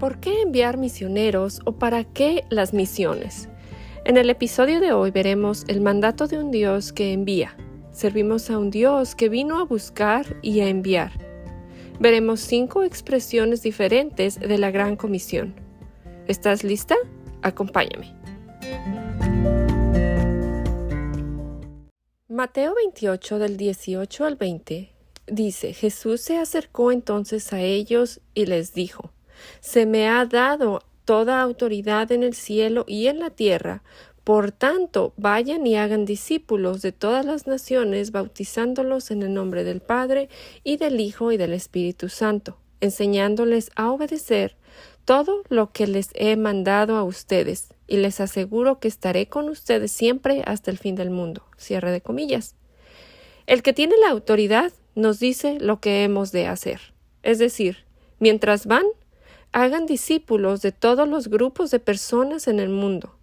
¿Por qué enviar misioneros o para qué las misiones? En el episodio de hoy veremos el mandato de un Dios que envía. Servimos a un Dios que vino a buscar y a enviar. Veremos 5 expresiones diferentes de la Gran Comisión. ¿Estás lista? Acompáñame. Mateo 28 del 18 al 20 dice: Jesús se acercó entonces a ellos y les dijo: Se me ha dado toda autoridad en el cielo y en la tierra. Por tanto, vayan y hagan discípulos de todas las naciones, bautizándolos en el nombre del Padre, y del Hijo, y del Espíritu Santo, enseñándoles a obedecer todo lo que les he mandado a ustedes, y les aseguro que estaré con ustedes siempre hasta el fin del mundo. Cierre de comillas. El que tiene la autoridad nos dice lo que hemos de hacer. Es decir, mientras van, hagan discípulos de todos los grupos de personas en el mundo.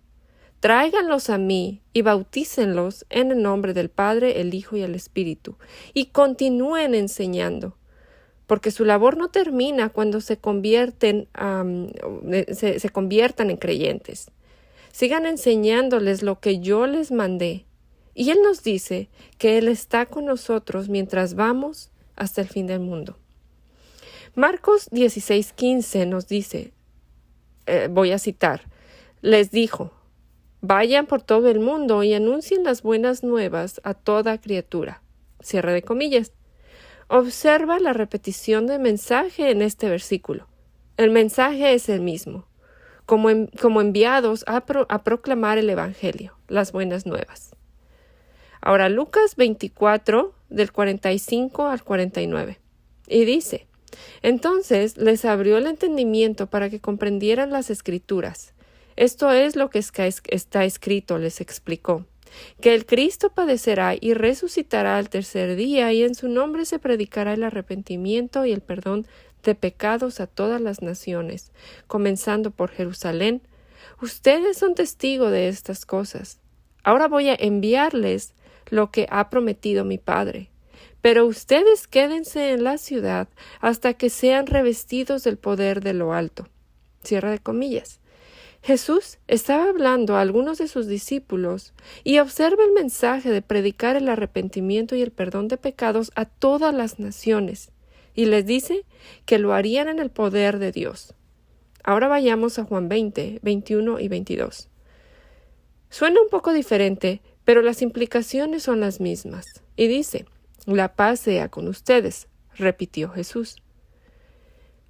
Tráiganlos a mí y bautícenlos en el nombre del Padre, el Hijo y el Espíritu, y continúen enseñando, porque su labor no termina cuando se conviertan en creyentes. Sigan enseñándoles lo que yo les mandé. Y Él nos dice que Él está con nosotros mientras vamos hasta el fin del mundo. Marcos 16:15 nos dice, voy a citar, les dijo: Vayan por todo el mundo y anuncien las buenas nuevas a toda criatura. Cierre de comillas. Observa la repetición del mensaje en este versículo. El mensaje es el mismo, como enviados a proclamar el Evangelio, las buenas nuevas. Ahora Lucas 24, del 45 al 49. Y dice: Entonces les abrió el entendimiento para que comprendieran las Escrituras. Esto es lo que está escrito, les explicó, que el Cristo padecerá y resucitará al tercer día, y en su nombre se predicará el arrepentimiento y el perdón de pecados a todas las naciones, comenzando por Jerusalén. Ustedes son testigos de estas cosas. Ahora voy a enviarles lo que ha prometido mi Padre. Pero ustedes quédense en la ciudad hasta que sean revestidos del poder de lo alto. Cierra de comillas. Jesús estaba hablando a algunos de sus discípulos y observa el mensaje de predicar el arrepentimiento y el perdón de pecados a todas las naciones, y les dice que lo harían en el poder de Dios. Ahora vayamos a Juan 20, 21 y 22. Suena un poco diferente, pero las implicaciones son las mismas. Y dice: La paz sea con ustedes, repitió Jesús.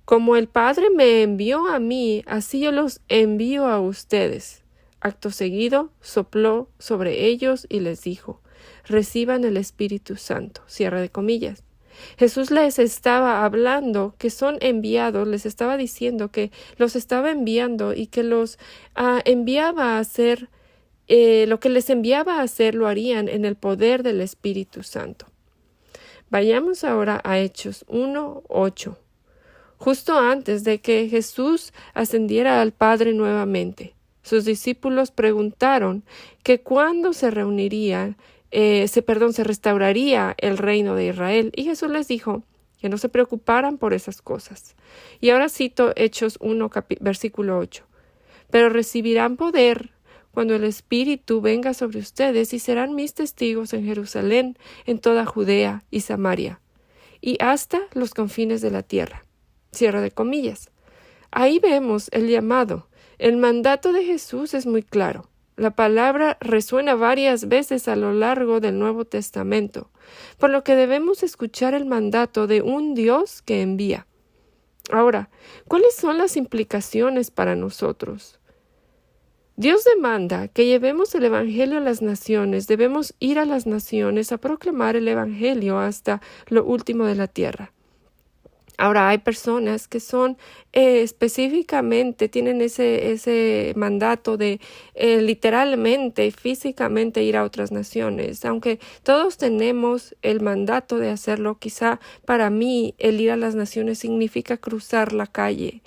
Como el Padre me envió a mí, así yo los envío a ustedes. Acto seguido, sopló sobre ellos y les dijo: Reciban el Espíritu Santo. Cierre de comillas. Jesús les estaba hablando que son enviados, les estaba diciendo que los estaba enviando y que los enviaba a hacer, lo que les enviaba a hacer lo harían en el poder del Espíritu Santo. Vayamos ahora a Hechos 1:8. Justo antes de que Jesús ascendiera al Padre nuevamente, sus discípulos preguntaron que cuándo se restauraría el reino de Israel, y Jesús les dijo que no se preocuparan por esas cosas. Y ahora cito Hechos 1, versículo 8. Pero recibirán poder cuando el Espíritu venga sobre ustedes, y serán mis testigos en Jerusalén, en toda Judea y Samaria, y hasta los confines de la tierra. Cierre de comillas. Ahí vemos el llamado. El mandato de Jesús es muy claro. La palabra resuena varias veces a lo largo del Nuevo Testamento, por lo que debemos escuchar el mandato de un Dios que envía. Ahora, ¿cuáles son las implicaciones para nosotros? Dios demanda que llevemos el Evangelio a las naciones. Debemos ir a las naciones a proclamar el Evangelio hasta lo último de la tierra. Ahora, hay personas que son específicamente, tienen ese mandato de literalmente, físicamente ir a otras naciones. Aunque todos tenemos el mandato de hacerlo, quizá para mí el ir a las naciones significa cruzar la calle.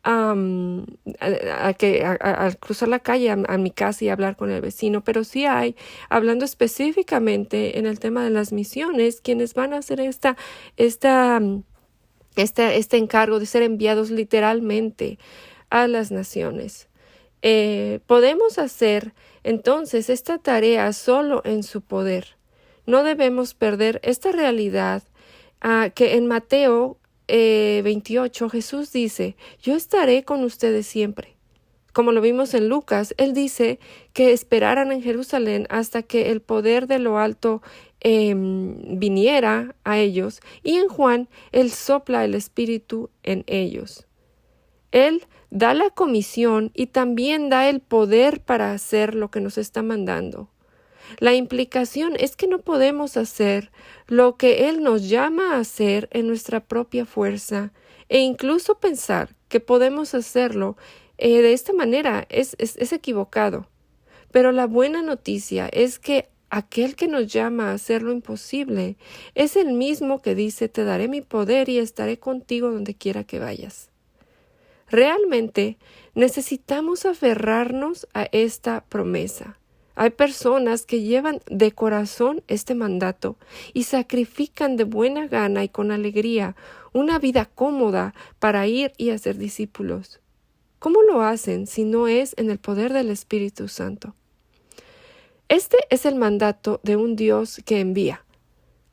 Al cruzar la calle a mi casa y hablar con el vecino, pero sí hay, hablando específicamente en el tema de las misiones, quienes van a hacer este encargo de ser enviados literalmente a las naciones. Podemos hacer entonces esta tarea solo en su poder. No debemos perder esta realidad que en Mateo 28 Jesús dice: yo estaré con ustedes siempre. Como lo vimos en Lucas, él dice que esperaran en Jerusalén hasta que el poder de lo alto viniera a ellos, y en Juan él sopla el Espíritu en ellos. Él da la comisión y también da el poder para hacer lo que nos está mandando. La implicación es que no podemos hacer lo que Él nos llama a hacer en nuestra propia fuerza, e incluso pensar que podemos hacerlo de esta manera es equivocado. Pero la buena noticia es que aquel que nos llama a hacer lo imposible es el mismo que dice: te daré mi poder y estaré contigo donde quiera que vayas. Realmente necesitamos aferrarnos a esta promesa. Hay personas que llevan de corazón este mandato y sacrifican de buena gana y con alegría una vida cómoda para ir y hacer discípulos. ¿Cómo lo hacen si no es en el poder del Espíritu Santo? Este es el mandato de un Dios que envía.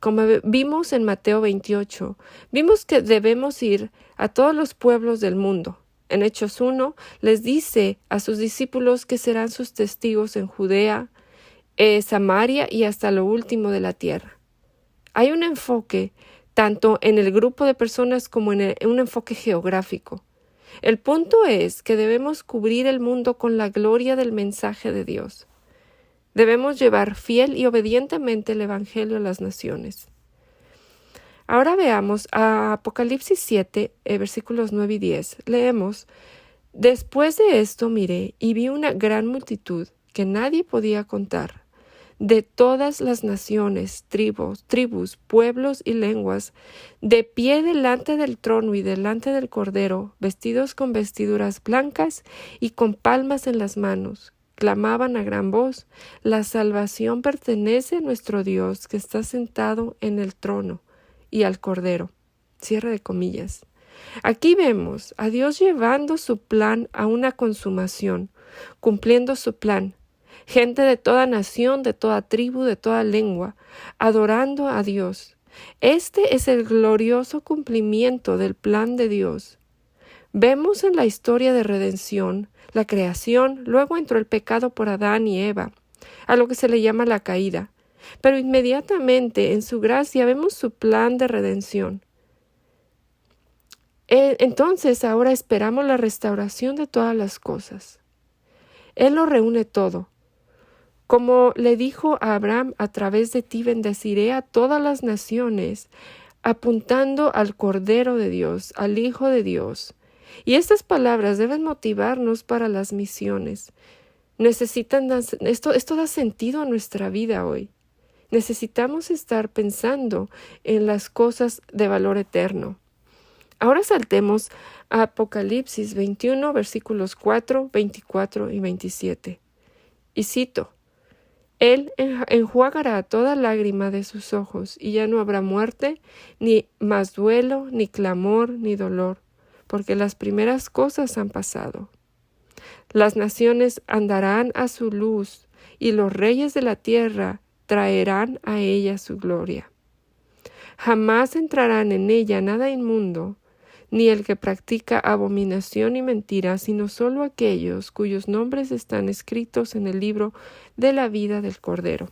Como vimos en Mateo 28, vimos que debemos ir a todos los pueblos del mundo. En Hechos 1 les dice a sus discípulos que serán sus testigos en Judea, Samaria y hasta lo último de la tierra. Hay un enfoque tanto en el grupo de personas como en un enfoque geográfico. El punto es que debemos cubrir el mundo con la gloria del mensaje de Dios. Debemos llevar fiel y obedientemente el Evangelio a las naciones. Ahora veamos a Apocalipsis 7, versículos 9 y 10. Leemos: después de esto miré y vi una gran multitud que nadie podía contar, de todas las naciones, tribus, pueblos y lenguas, de pie delante del trono y delante del Cordero, vestidos con vestiduras blancas y con palmas en las manos. Clamaban a gran voz: la salvación pertenece a nuestro Dios, que está sentado en el trono, y al Cordero. Cierre de comillas. Aquí vemos a Dios llevando su plan a una consumación, cumpliendo su plan. Gente de toda nación, de toda tribu, de toda lengua, adorando a Dios. Este es el glorioso cumplimiento del plan de Dios. Vemos en la historia de redención, la creación, luego entró el pecado por Adán y Eva, a lo que se le llama la caída. Pero inmediatamente en su gracia vemos su plan de redención. Entonces ahora esperamos la restauración de todas las cosas. Él lo reúne todo. Como le dijo a Abraham: a través de ti bendeciré a todas las naciones, apuntando al Cordero de Dios, al Hijo de Dios. Y estas palabras deben motivarnos para las misiones. Esto da sentido a nuestra vida hoy. Necesitamos estar pensando en las cosas de valor eterno. Ahora saltemos a Apocalipsis 21, versículos 4, 24 y 27. Y cito: Él enjuagará toda lágrima de sus ojos, y ya no habrá muerte, ni más duelo, ni clamor, ni dolor, porque las primeras cosas han pasado. Las naciones andarán a su luz, y los reyes de la tierra traerán a ella su gloria. Jamás entrarán en ella nada inmundo, ni el que practica abominación y mentira, sino solo aquellos cuyos nombres están escritos en el libro de la vida del Cordero.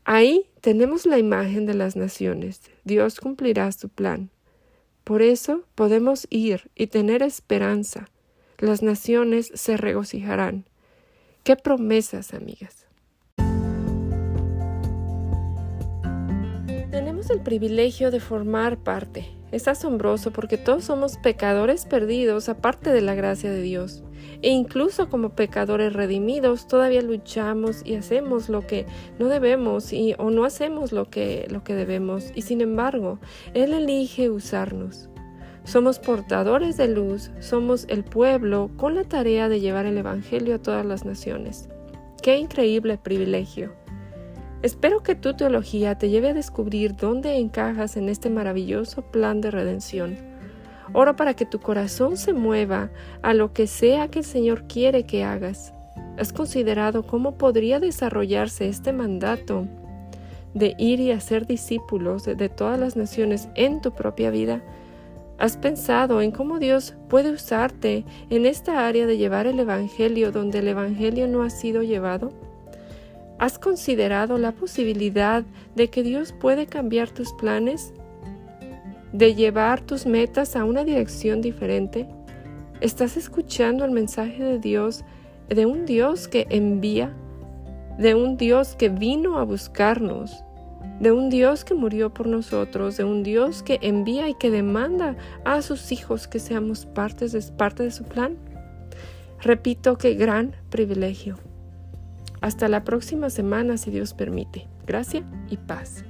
Ahí tenemos la imagen de las naciones. Dios cumplirá su plan. Por eso podemos ir y tener esperanza. Las naciones se regocijarán. ¡Qué promesas, amigas! Tenemos el privilegio de formar parte. Es asombroso porque todos somos pecadores perdidos aparte de la gracia de Dios. E incluso como pecadores redimidos todavía luchamos y hacemos lo que no debemos o no hacemos lo que debemos. Y sin embargo, Él elige usarnos. Somos portadores de luz, somos el pueblo con la tarea de llevar el Evangelio a todas las naciones. ¡Qué increíble privilegio! Espero que tu teología te lleve a descubrir dónde encajas en este maravilloso plan de redención. Oro para que tu corazón se mueva a lo que sea que el Señor quiere que hagas. ¿Has considerado cómo podría desarrollarse este mandato de ir y hacer discípulos de todas las naciones en tu propia vida? ¿Has pensado en cómo Dios puede usarte en esta área de llevar el Evangelio donde el Evangelio no ha sido llevado? ¿Has considerado la posibilidad de que Dios puede cambiar tus planes? ¿De llevar tus metas a una dirección diferente? ¿Estás escuchando el mensaje de Dios, de un Dios que envía, de un Dios que vino a buscarnos, de un Dios que murió por nosotros, de un Dios que envía y que demanda a sus hijos que seamos parte de su plan? Repito, qué gran privilegio. Hasta la próxima semana, si Dios permite. Gracia y paz.